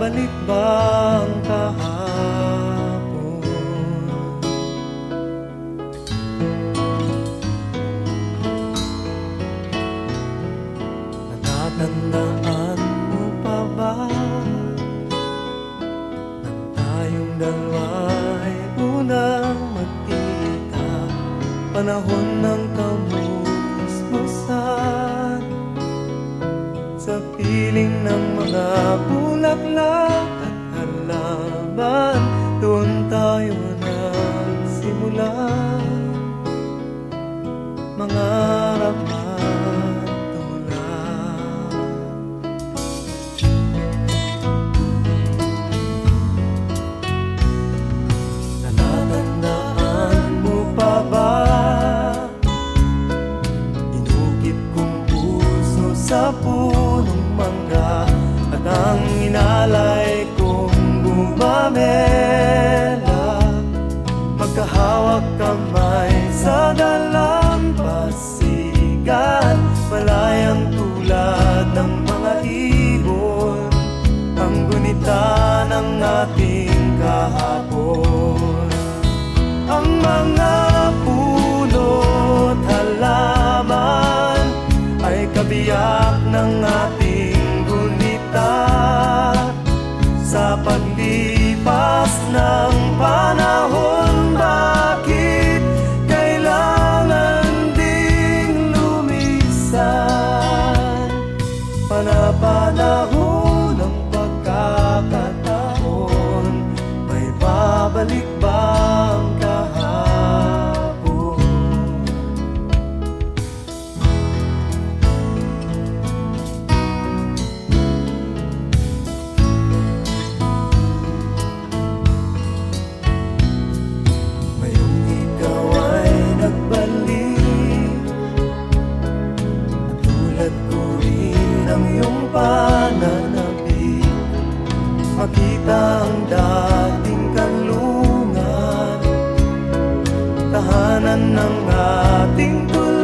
babalik ba ang kahapon? Natatandaan mo pa ba nang tayong dalawa'y unang magkita? Panahon ng kamusmusan sa piling ng mga bulaklak at halaman. Doon tayo nagsimula mangarap at tulad. Natatandaan mo pa ba inukit kong puso sa punong mangga at ang inalay kong gumamela, magkahawak kamay sa dalampasigan, malayang tulad ng mga ibon, ang gunita ng ating kahapon. Ang mga puno't halaman ay kabiyak ng ating gunita. Sa paglipas ng panahon, bakit kailangan ding lumisan? Panapanahon ng pagkakataon, may babalik ba ang kahapon? Ngayong ikaw ay nagbalik at tulad ko rin ang iyong pananabik, makita ang dating kanlungan, tahanan ng ating tulad.